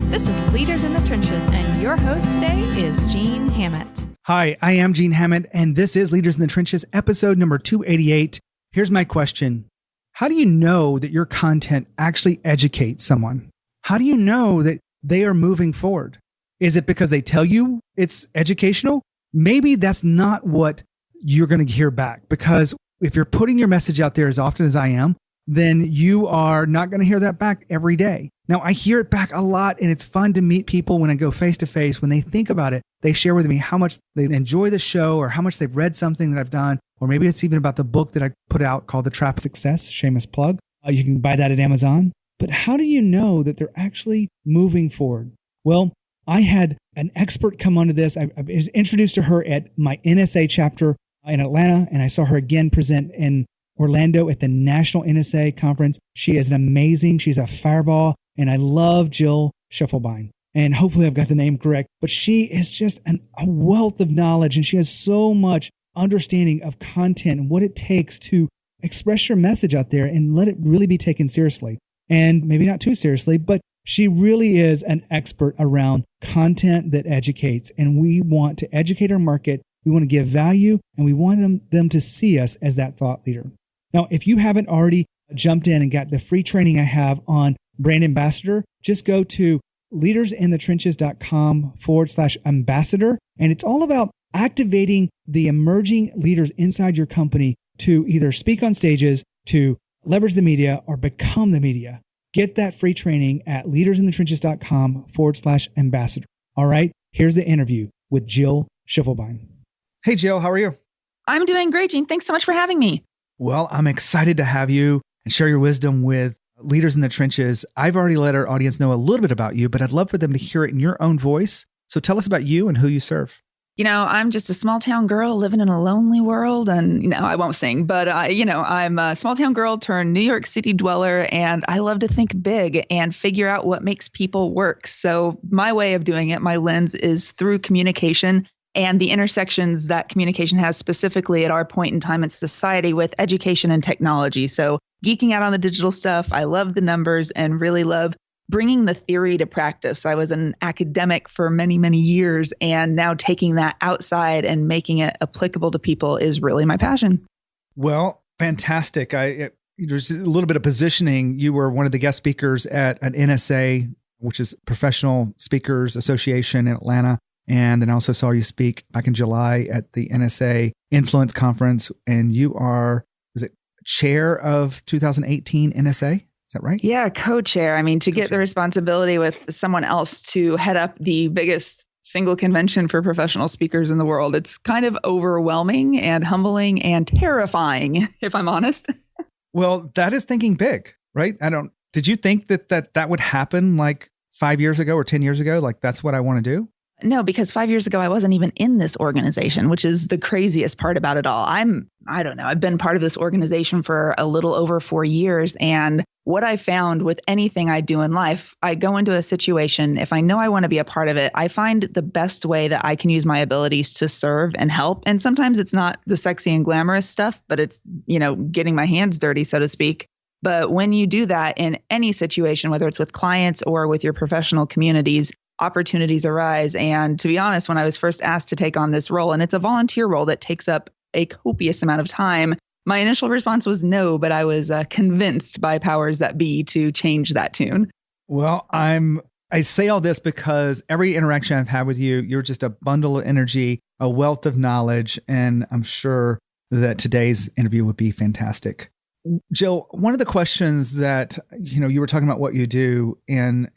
This is Leaders in the Trenches, and your host today is Gene Hammett. Hi, I am Gene Hammett, and this is Leaders in the Trenches, episode number 288. Here's my question. How do you know that your content actually educates someone? How do you know that they are moving forward? Is it because they tell you it's educational? Maybe that's not what you're going to hear back, because if you're putting your message out there as often as I am, then you are not going to hear that back every day. Now, I hear it back a lot, and it's fun to meet people when I go face to face. When they think about it, they share with me how much they enjoy the show or how much they've read something that I've done, or maybe it's even about the book that I put out called The Trap of Success, shameless plug. You can buy that at Amazon. But how do you know that they're actually moving forward? Well, I had an expert come onto this. I was introduced to her at my NSA chapter in Atlanta, and I saw her again present in Orlando at the National NSA Conference. She is she's a fireball, and I love Jill Schiefelbein. And hopefully I've got the name correct, but she is just a wealth of knowledge, and she has so much understanding of content and what it takes to express your message out there and let it really be taken seriously. And maybe not too seriously, but she really is an expert around content that educates. And we want to educate our market. We want to give value, and we want them to see us as that thought leader. Now, if you haven't already jumped in and got the free training I have on brand ambassador, just go to leadersinthetrenches.com/ambassador. And it's all about activating the emerging leaders inside your company to either speak on stages, to leverage the media, or become the media. Get that free training at leadersinthetrenches.com/ambassador. All right, here's the interview with Jill Schiefelbein. Hey, Jill, how are you? I'm doing great, Gene. Thanks so much for having me. Well, I'm excited to have you and share your wisdom with Leaders in the Trenches. I've already let our audience know a little bit about you, but I'd love for them to hear it in your own voice. So tell us about you and who you serve. You know, I'm just a small town girl living in a lonely world. And, I won't sing, but, I'm a small town girl turned New York City dweller. And I love to think big and figure out what makes people work. So my way of doing it, my lens is through communication and the intersections that communication has specifically at our point in time in society with education and technology. So geeking out on the digital stuff, I love the numbers and really love bringing the theory to practice. I was an academic for many, many years, and now taking that outside and making it applicable to people is really my passion. Well, fantastic. There's a little bit of positioning. You were one of the guest speakers at an NSA, which is Professional Speakers Association in Atlanta. And then I also saw you speak back in July at the NSA Influence Conference. And you are, chair of 2018 NSA? Is that right? Yeah, co-chair. I mean, to get the responsibility with someone else to head up the biggest single convention for professional speakers in the world, it's kind of overwhelming and humbling and terrifying, if I'm honest. Well, that is thinking big, right? Did you think that would happen like 5 years ago or 10 years ago? Like, that's what I want to do? No, because 5 years ago, I wasn't even in this organization, which is the craziest part about it all. I don't know. I've been part of this organization for a little over 4 years. And what I found with anything I do in life, I go into a situation, if I know I want to be a part of it, I find the best way that I can use my abilities to serve and help. And sometimes it's not the sexy and glamorous stuff, but it's, getting my hands dirty, so to speak. But when you do that in any situation, whether it's with clients or with your professional communities, opportunities arise. And to be honest, when I was first asked to take on this role, and it's a volunteer role that takes up a copious amount of time, my initial response was no, but I was convinced by powers that be to change that tune. Well, I say all this because every interaction I've had with you, you're just a bundle of energy, a wealth of knowledge, and I'm sure that today's interview would be fantastic. Jill, one of the questions that, you were talking about what you do, and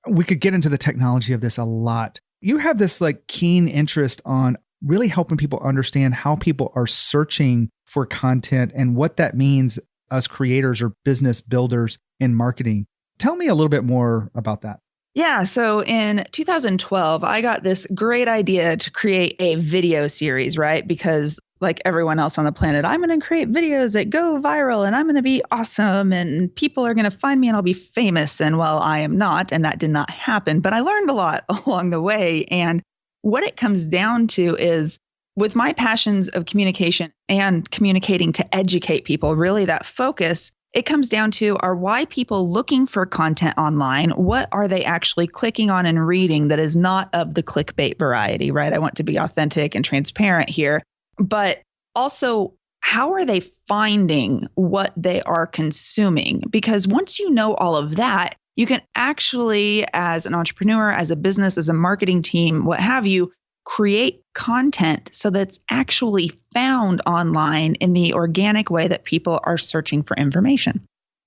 we could get into the technology of this a lot. You have this keen interest on really helping people understand how people are searching for content and what that means us creators or business builders in marketing. Tell me a little bit more about that. Yeah. So in 2012, I got this great idea to create a video series, right? Because like everyone else on the planet, I'm going to create videos that go viral and I'm going to be awesome and people are going to find me and I'll be famous. And well, I am not, and that did not happen, but I learned a lot along the way. And what it comes down to is with my passions of communication and communicating to educate people, really that focus, it comes down to are why people looking for content online? What are they actually clicking on and reading that is not of the clickbait variety, right? I want to be authentic and transparent here, but also how are they finding what they are consuming? Because once you know all of that, you can actually, as an entrepreneur, as a business, as a marketing team, what have you, create content so that's actually found online in the organic way that people are searching for information.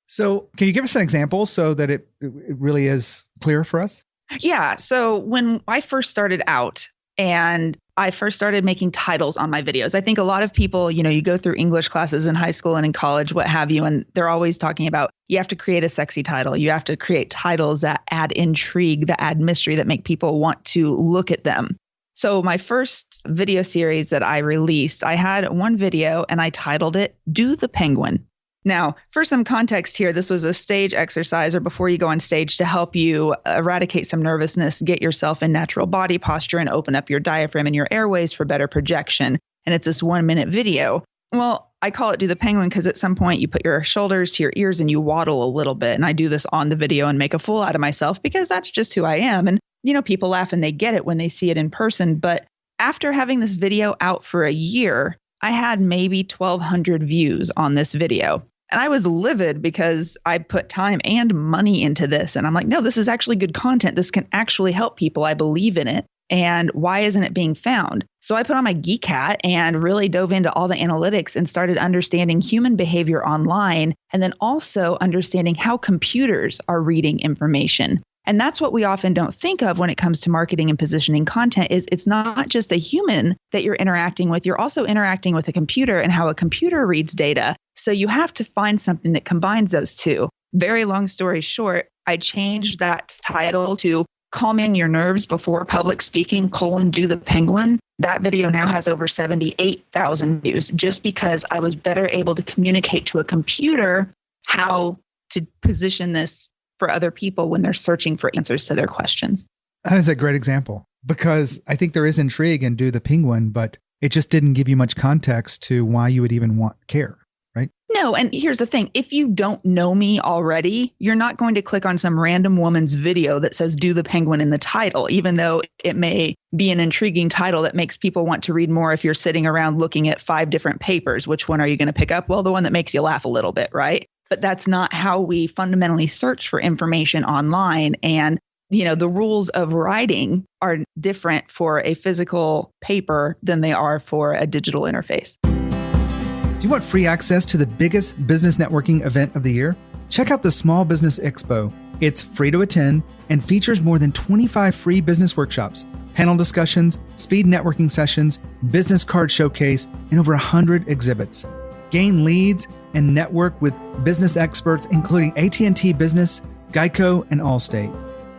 So can you give us an example so that it really is clear for us? Yeah. So when I first started out and I first started making titles on my videos, I think a lot of people, you go through English classes in high school and in college, what have you, and they're always talking about you have to create a sexy title. You have to create titles that add intrigue, that add mystery, that make people want to look at them. So my first video series that I released, I had one video and I titled it, Do the Penguin. Now, for some context here, this was a stage exercise or before you go on stage to help you eradicate some nervousness, get yourself in natural body posture and open up your diaphragm and your airways for better projection. And it's this 1-minute video. Well, I call it Do the Penguin because at some point you put your shoulders to your ears and you waddle a little bit. And I do this on the video and make a fool out of myself because that's just who I am. And people laugh and they get it when they see it in person. But after having this video out for a year, I had maybe 1,200 views on this video. And I was livid because I put time and money into this. And I'm like, no, this is actually good content. This can actually help people. I believe in it. And why isn't it being found? So I put on my geek hat and really dove into all the analytics and started understanding human behavior online. And then also understanding how computers are reading information. And that's what we often don't think of when it comes to marketing and positioning content is it's not just a human that you're interacting with. You're also interacting with a computer and how a computer reads data. So you have to find something that combines those two. Very long story short, I changed that title to Calming Your Nerves Before Public Speaking, Do the Penguin. That video now has over 78,000 views just because I was better able to communicate to a computer how to position this for other people when they're searching for answers to their questions. That is a great example because I think there is intrigue in Do the Penguin, but it just didn't give you much context to why you would even care, right? No. And here's the thing. If you don't know me already, you're not going to click on some random woman's video that says Do the Penguin in the title, even though it may be an intriguing title that makes people want to read more if you're sitting around looking at 5 different papers. Which one are you going to pick up? Well, the one that makes you laugh a little bit, right? But that's not how we fundamentally search for information online. And, the rules of writing are different for a physical paper than they are for a digital interface. Do you want free access to the biggest business networking event of the year? Check out the Small Business Expo. It's free to attend and features more than 25 free business workshops, panel discussions, speed networking sessions, business card showcase, and over 100 exhibits. Gain leads and network with business experts, including AT&T Business, Geico, and Allstate.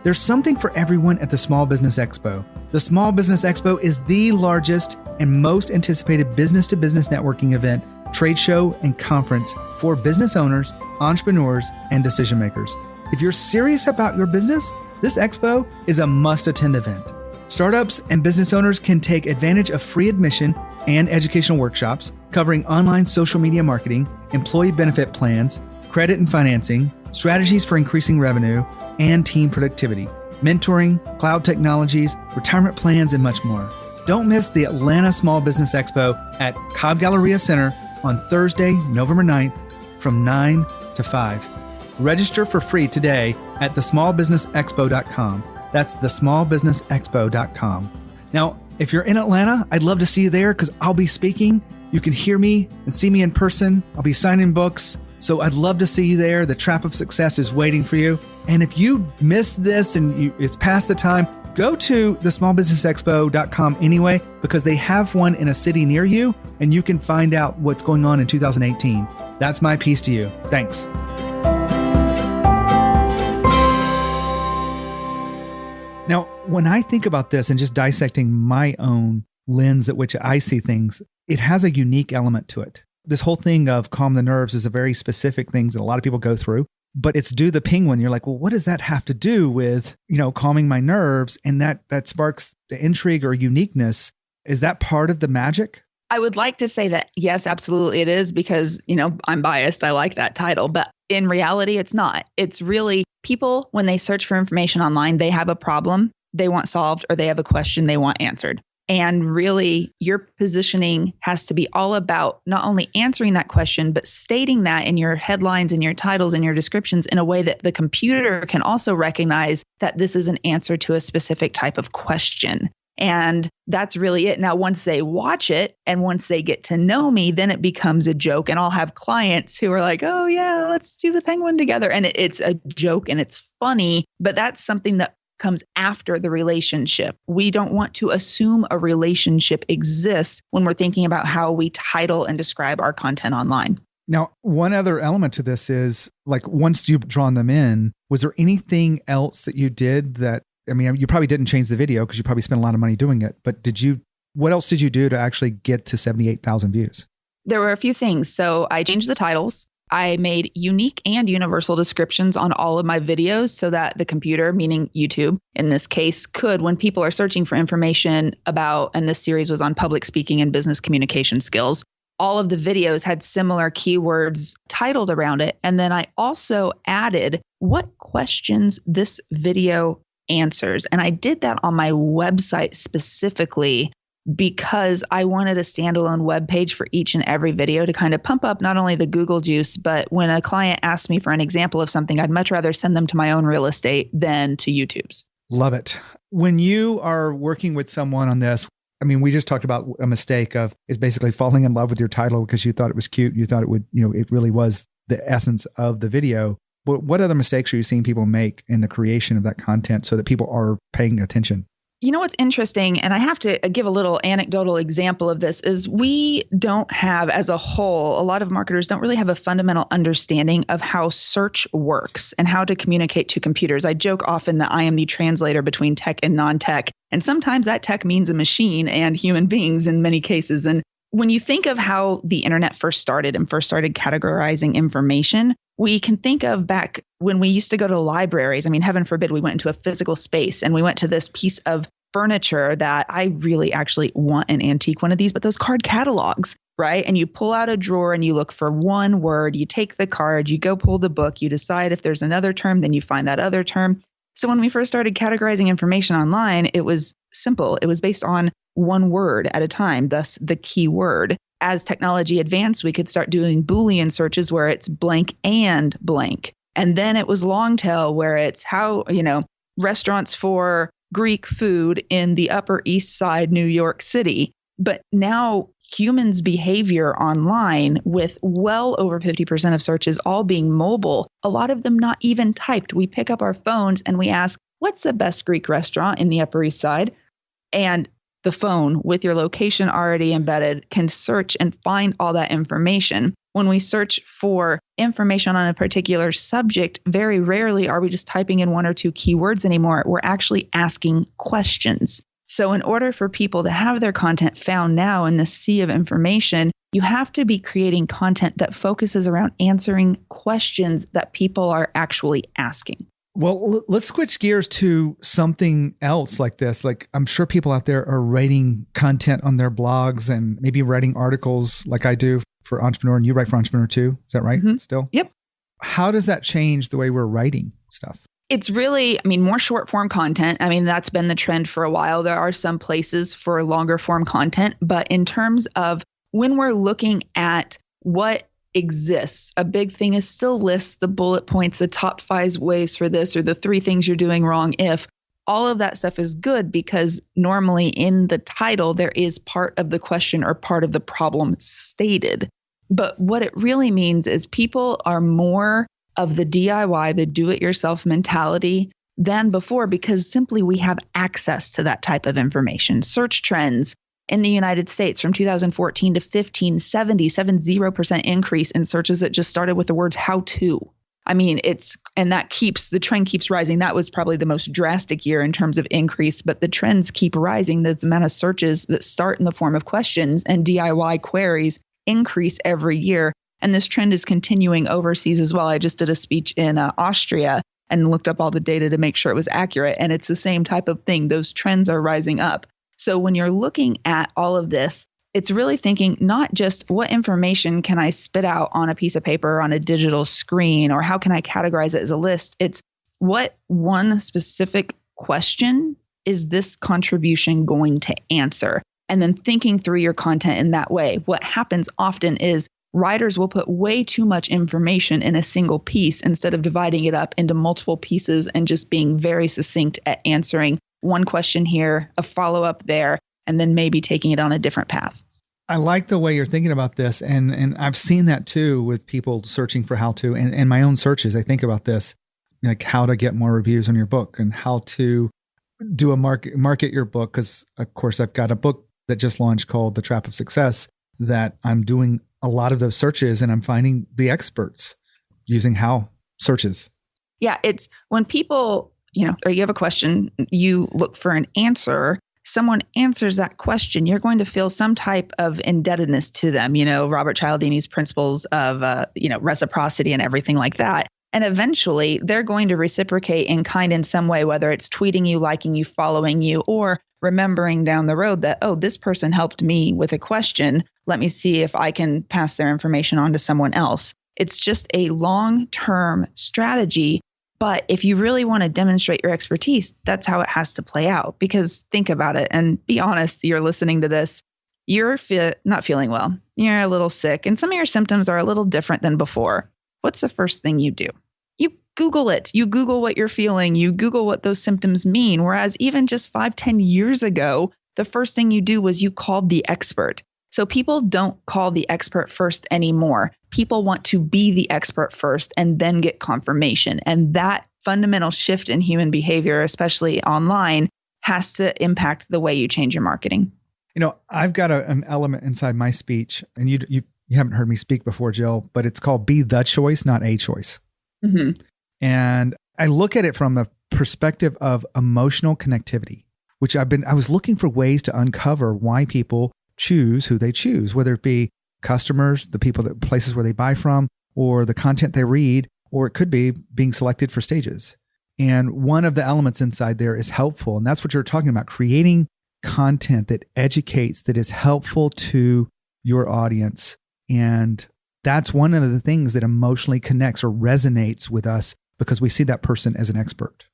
There's something for everyone at the Small Business Expo. The Small Business Expo is the largest and most anticipated business-to-business networking event, trade show, and conference for business owners, entrepreneurs, and decision makers. If you're serious about your business, this expo is a must-attend event. Startups and business owners can take advantage of free admission and educational workshops covering online social media marketing, employee benefit plans, credit and financing, strategies for increasing revenue, and team productivity, mentoring, cloud technologies, retirement plans, and much more. Don't miss the Atlanta Small Business Expo at Cobb Galleria Center on Thursday, November 9th from 9 to 5. Register for free today at thesmallbusinessexpo.com. That's thesmallbusinessexpo.com. Now, if you're in Atlanta, I'd love to see you there because I'll be speaking. You can hear me and see me in person. I'll be signing books. So I'd love to see you there. The Trap of Success is waiting for you. And if you missed this and it's past the time, go to thesmallbusinessexpo.com anyway, because they have one in a city near you and you can find out what's going on in 2018. That's my piece to you. Thanks. Now, when I think about this and just dissecting my own lens at which I see things, it has a unique element to it. This whole thing of calm the nerves is a very specific thing that a lot of people go through, but it's Do the Penguin. You're like, well, what does that have to do with, calming my nerves? And that sparks the intrigue or uniqueness. Is that part of the magic? I would like to say that, yes, absolutely it is because, I'm biased. I like that title. But in reality, it's not. It's really people, when they search for information online, they have a problem they want solved or they have a question they want answered. And really, your positioning has to be all about not only answering that question, but stating that in your headlines and your titles and your descriptions in a way that the computer can also recognize that this is an answer to a specific type of question. And that's really it. Now, once they watch it and once they get to know me, then it becomes a joke. And I'll have clients who are like, oh, yeah, let's do the penguin together. And it's a joke and it's funny, but that's something that comes after the relationship. We don't want to assume a relationship exists when we're thinking about how we title and describe our content online. Now, one other element to this is like once you've drawn them in, was there anything else that you did that, I mean, you probably didn't change the video because you probably spent a lot of money doing it, but what else did you do to actually get to 78,000 views? There were a few things. So I changed the titles. I made unique and universal descriptions on all of my videos so that the computer, meaning YouTube in this case, could, when people are searching for information about, and this series was on public speaking and business communication skills, all of the videos had similar keywords titled around it. And then I also added what questions this video answers. And I did that on my website specifically because I wanted a standalone web page for each and every video to kind of pump up not only the Google juice, but when a client asks me for an example of something, I'd much rather send them to my own real estate than to YouTube's. Love it. When you are working with someone on this, I mean, we just talked about a mistake is basically falling in love with your title because you thought it was cute. You thought it would, it really was the essence of the video. But what other mistakes are you seeing people make in the creation of that content so that people are paying attention? You know what's interesting, and I have to give a little anecdotal example of this, is we don't have, as a whole, a lot of marketers don't really have a fundamental understanding of how search works and how to communicate to computers. I joke often that I am the translator between tech and non-tech, and sometimes that tech means a machine and human beings in many cases. And when you think of how the internet first started and first started categorizing information, we can think of back when we used to go to libraries. I mean, heaven forbid we went into a physical space and we went to this piece of furniture that I really actually want an antique one of these, but those card catalogs, right? And you pull out a drawer and you look for one word, you take the card, you go pull the book, you decide if there's another term, then you find that other term. So when we first started categorizing information online, it was simple. It was based on one word at a time, thus the key word. As technology advanced, we could start doing Boolean searches where it's blank and blank. And then it was long tail where it's how, restaurants for Greek food in the Upper East Side, New York City. But now humans' behavior online with well over 50% of searches all being mobile, a lot of them not even typed. We pick up our phones and we ask, what's the best Greek restaurant in the Upper East Side? And the phone with your location already embedded can search and find all that information. When we search for information on a particular subject, very rarely are we just typing in one or two keywords anymore. We're actually asking questions. So in order for people to have their content found now in the sea of information, you have to be creating content that focuses around answering questions that people are actually asking. Well, let's switch gears to something else like this. Like I'm sure people out there are writing content on their blogs and maybe writing articles like I do for Entrepreneur, and you write for Entrepreneur too. Is that right? Mm-hmm. Still? Yep. How does that change the way we're writing stuff? It's really, more short form content. That's been the trend for a while. There are some places for longer form content, but in terms of when we're looking at what exists, a big thing is still lists, the bullet points, the top 5 ways for this, or the 3 things you're doing wrong if. All of that stuff is good because normally in the title, there is part of the question or part of the problem stated. But what it really means is people are more of the DIY, the do-it-yourself mentality than before because simply we have access to that type of information. Search trends in the United States from 2014 to 15, 70% increase in searches that just started with the words how to. The trend keeps rising. That was probably the most drastic year in terms of increase, but the trends keep rising. The amount of searches that start in the form of questions and DIY queries increase every year. And this trend is continuing overseas as well. I just did a speech in Austria and looked up all the data to make sure it was accurate. And it's the same type of thing. Those trends are rising up. So when you're looking at all of this, it's really thinking not just what information can I spit out on a piece of paper or on a digital screen, or how can I categorize it as a list? It's what one specific question is this contribution going to answer? And then thinking through your content in that way. What happens often is writers will put way too much information in a single piece instead of dividing it up into multiple pieces and just being very succinct at answering one question here, a follow-up there, and then maybe taking it on a different path. I like the way you're thinking about this. And I've seen that too with people searching for how to, and my own searches. I think about this, like how to get more reviews on your book and how to do a market your book. Because of course I've got a book that just launched called The Trap of Success that I'm doing a lot of those searches and I'm finding the experts using how searches. Yeah. It's when people, or you have a question, you look for an answer. Someone answers that question, you're going to feel some type of indebtedness to them. Robert Cialdini's principles of, reciprocity and everything like that. And eventually they're going to reciprocate in kind in some way, whether it's tweeting you, liking you, following you, or remembering down the road that, oh, this person helped me with a question. Let me see if I can pass their information on to someone else. It's just a long-term strategy. But if you really want to demonstrate your expertise, that's how it has to play out. Because think about it and be honest, you're listening to this, you're not feeling well, you're a little sick, and some of your symptoms are a little different than before. What's the first thing you do? You Google it. You Google what you're feeling. You Google what those symptoms mean. Whereas even just 5-10 years ago, the first thing you do was you called the expert. So people don't call the expert first anymore. People want to be the expert first and then get confirmation. And that fundamental shift in human behavior, especially online, has to impact the way you change your marketing. I've got an element inside my speech, and you haven't heard me speak before, Jill, but it's called be the choice, not a choice. Mm-hmm. And I look at it from the perspective of emotional connectivity, which I was looking for ways to uncover why people choose who they choose, whether it be customers, the places where they buy from, or the content they read, or it could be being selected for stages. And one of the elements inside there is helpful. And that's what you're talking about, creating content that educates, that is helpful to your audience. And that's one of the things that emotionally connects or resonates with us because we see that person as an expert.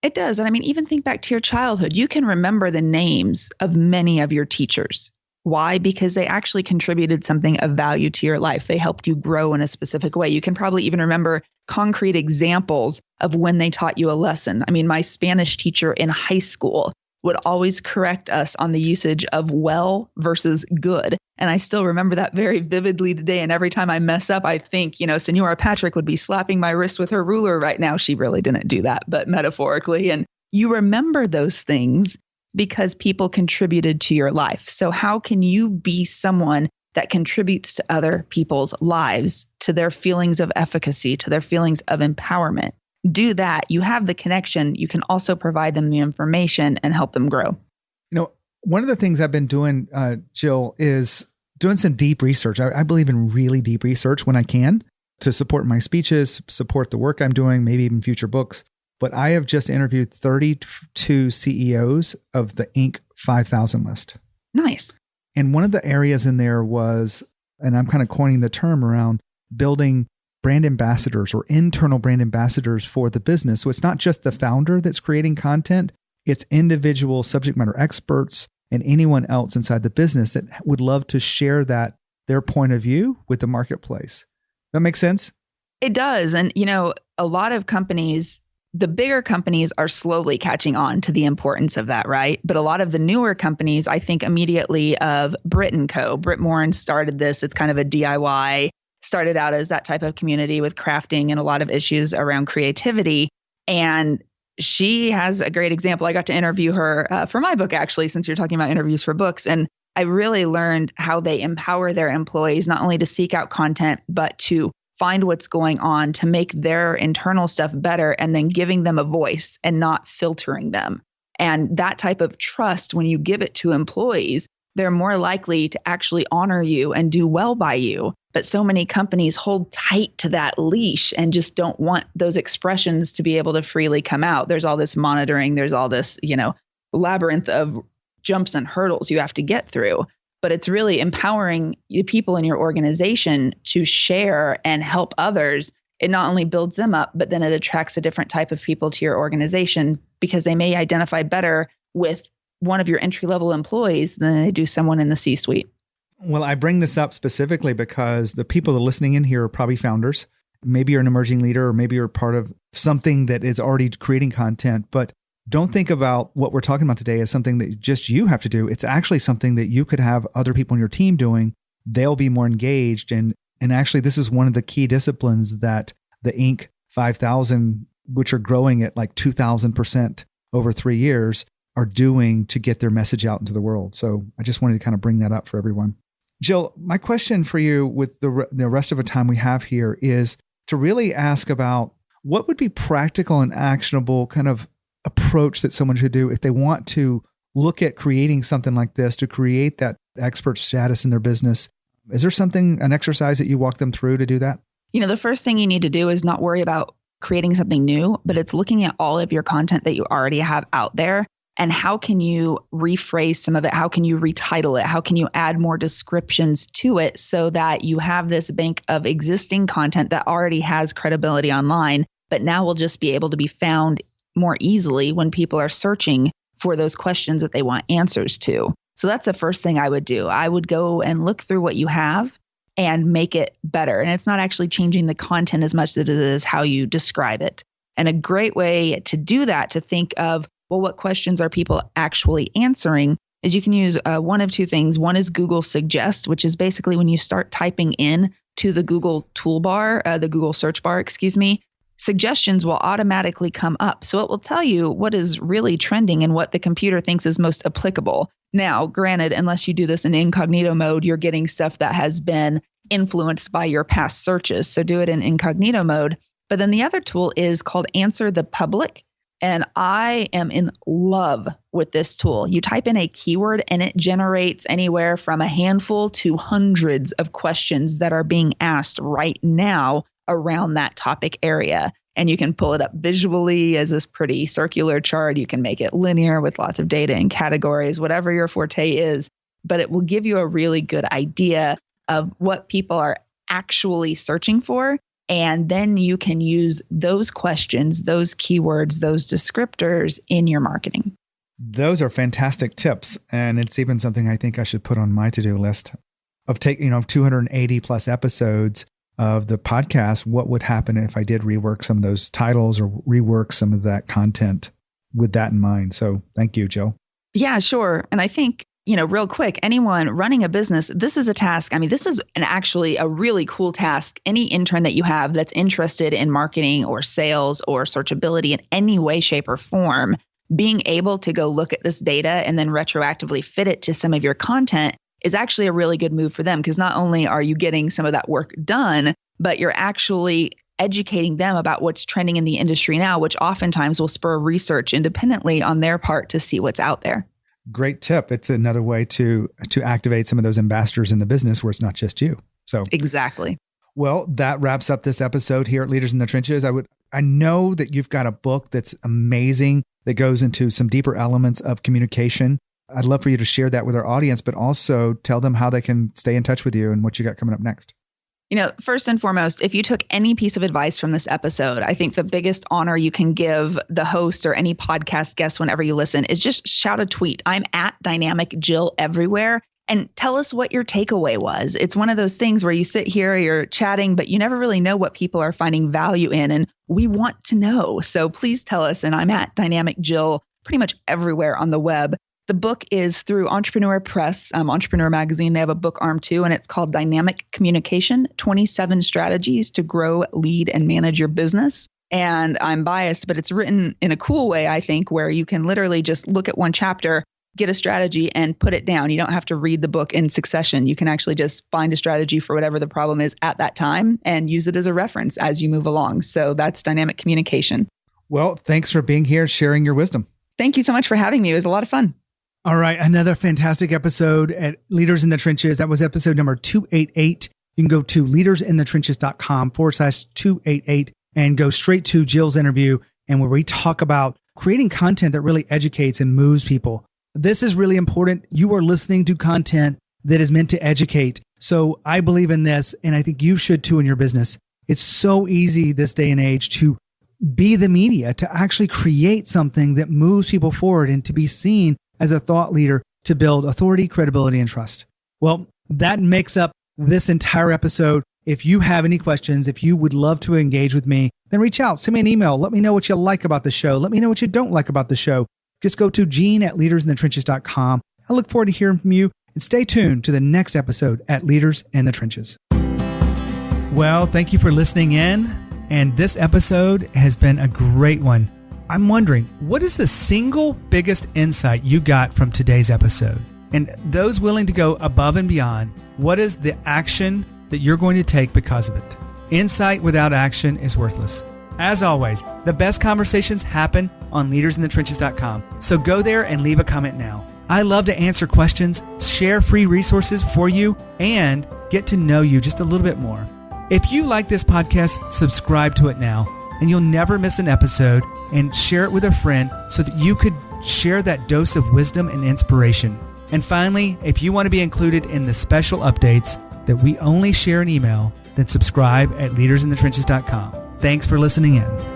It does. And even think back to your childhood. You can remember the names of many of your teachers. Why? Because they actually contributed something of value to your life. They helped you grow in a specific way. You can probably even remember concrete examples of when they taught you a lesson. My Spanish teacher in high school would always correct us on the usage of well versus good. And I still remember that very vividly today. And every time I mess up, I think, Senora Patrick would be slapping my wrist with her ruler right now. She really didn't do that, but metaphorically. And you remember those things because people contributed to your life. So how can you be someone that contributes to other people's lives, to their feelings of efficacy, to their feelings of empowerment? Do that. You have the connection. You can also provide them the information and help them grow. One of the things I've been doing, Jill, is doing some deep research. I believe in really deep research when I can to support my speeches, support the work I'm doing, maybe even future books. But I have just interviewed 32 CEOs of the Inc. 5000 list. Nice. And one of the areas in there was, and I'm kind of coining the term around building brand ambassadors or internal brand ambassadors for the business. So it's not just the founder that's creating content, it's individual subject matter experts and anyone else inside the business that would love to share their point of view with the marketplace. That makes sense? It does. And, a lot of companies, the bigger companies are slowly catching on to the importance of that, right? But a lot of the newer companies, I think immediately of Brit & Co. Britt Morin started this. It's kind of a DIY, started out as that type of community with crafting and a lot of issues around creativity. And she has a great example. I got to interview her for my book, actually, since you're talking about interviews for books. And I really learned how they empower their employees, not only to seek out content, but to find what's going on to make their internal stuff better and then giving them a voice and not filtering them. And that type of trust, when you give it to employees, they're more likely to actually honor you and do well by you. But so many companies hold tight to that leash and just don't want those expressions to be able to freely come out. There's all this monitoring. There's all this, labyrinth of jumps and hurdles you have to get through. but it's really empowering the people in your organization to share and help others. It not only builds them up, but then it attracts a different type of people to your organization because they may identify better with one of your entry-level employees than they do someone in the C-suite. Well, I bring this up specifically because the people that are listening in here are probably founders. Maybe you're an emerging leader, or maybe you're part of something that is already creating content, but don't think about what we're talking about today as something that just you have to do. It's actually something that you could have other people on your team doing. They'll be more engaged. And actually, this is one of the key disciplines that the Inc. 5000, which are growing at like 2,000% over 3 years, are doing to get their message out into the world. So I just wanted to kind of bring that up for everyone. Jill, my question for you with the rest of the time we have here is to really ask about what would be practical and actionable kind of approach that someone should do if they want to look at creating something like this to create that expert status in their business. Is there an exercise that you walk them through to do that? The first thing you need to do is not worry about creating something new, but it's looking at all of your content that you already have out there. And how can you rephrase some of it? How can you retitle it? How can you add more descriptions to it so that you have this bank of existing content that already has credibility online, but now will just be able to be found more easily when people are searching for those questions that they want answers to. So that's the first thing I would do. I would go and look through what you have and make it better. And it's not actually changing the content as much as it is how you describe it. And a great way to do that, to think of, well, what questions are people actually answering, is you can use one of two things. One is Google Suggest, which is basically when you start typing in to the Google toolbar, the Google search bar, suggestions will automatically come up. So it will tell you what is really trending and what the computer thinks is most applicable. Now, granted, unless you do this in incognito mode, you're getting stuff that has been influenced by your past searches. So do it in incognito mode. But then the other tool is called Answer the Public. And I am in love with this tool. You type in a keyword and it generates anywhere from a handful to hundreds of questions that are being asked right now around that topic area. And you can pull it up visually as this pretty circular chart. You can make it linear with lots of data and categories, whatever your forte is. But it will give you a really good idea of what people are actually searching for. And then you can use those questions, those keywords, those descriptors in your marketing. Those are fantastic tips. And it's even something I think I should put on my to-do list of 280 plus episodes of the podcast. What would happen if I did rework some of those titles or rework some of that content with that in mind? So thank you, Jill. Yeah, sure. And I think, real quick, anyone running a business, this is a task. I mean, this is actually a really cool task. Any intern that you have that's interested in marketing or sales or searchability in any way, shape, or form, being able to go look at this data and then retroactively fit it to some of your content is actually a really good move for them, because not only are you getting some of that work done, but you're actually educating them about what's trending in the industry now, which oftentimes will spur research independently on their part to see what's out there. Great tip. It's another way to activate some of those ambassadors in the business where it's not just you. So exactly. Well, that wraps up this episode here at Leaders in the Trenches. I know that you've got a book that's amazing that goes into some deeper elements of communication. I'd love for you to share that with our audience, but also tell them how they can stay in touch with you and what you got coming up next. First and foremost, if you took any piece of advice from this episode, I think the biggest honor you can give the host or any podcast guest whenever you listen is just shout a tweet. I'm at Dynamic Jill everywhere, and tell us what your takeaway was. It's one of those things where you sit here, you're chatting, but you never really know what people are finding value in, and we want to know. So please tell us, and I'm at Dynamic Jill pretty much everywhere on the web. The book is through Entrepreneur Press, Entrepreneur Magazine. They have a book arm too, and it's called Dynamic Communication, 27 Strategies to Grow, Lead, and Manage Your Business. And I'm biased, but it's written in a cool way, I think, where you can literally just look at one chapter, get a strategy, and put it down. You don't have to read the book in succession. You can actually just find a strategy for whatever the problem is at that time and use it as a reference as you move along. So that's Dynamic Communication. Well, thanks for being here, sharing your wisdom. Thank you so much for having me. It was a lot of fun. All right. Another fantastic episode at Leaders in the Trenches. That was episode number 288. You can go to leadersinthetrenches.com/288 and go straight to Jill's interview, and where we talk about creating content that really educates and moves people. This is really important. You are listening to content that is meant to educate. So I believe in this, and I think you should too in your business. It's so easy this day and age to be the media, to actually create something that moves people forward and to be seen as a thought leader to build authority, credibility, and trust. Well, that makes up this entire episode. If you have any questions, if you would love to engage with me, then reach out, send me an email. Let me know what you like about the show. Let me know what you don't like about the show. Just go to gene@leadersinthetrenches.com. I look forward to hearing from you, and stay tuned to the next episode at Leaders in the Trenches. Well, thank you for listening in. And this episode has been a great one. I'm wondering, what is the single biggest insight you got from today's episode? And those willing to go above and beyond, what is the action that you're going to take because of it? Insight without action is worthless. As always, the best conversations happen on leadersinthetrenches.com. So go there and leave a comment now. I love to answer questions, share free resources for you, and get to know you just a little bit more. If you like this podcast, subscribe to it now, and you'll never miss an episode, and share it with a friend so that you could share that dose of wisdom and inspiration. And finally, if you want to be included in the special updates that we only share in email, then subscribe at leadersinthetrenches.com. Thanks for listening in.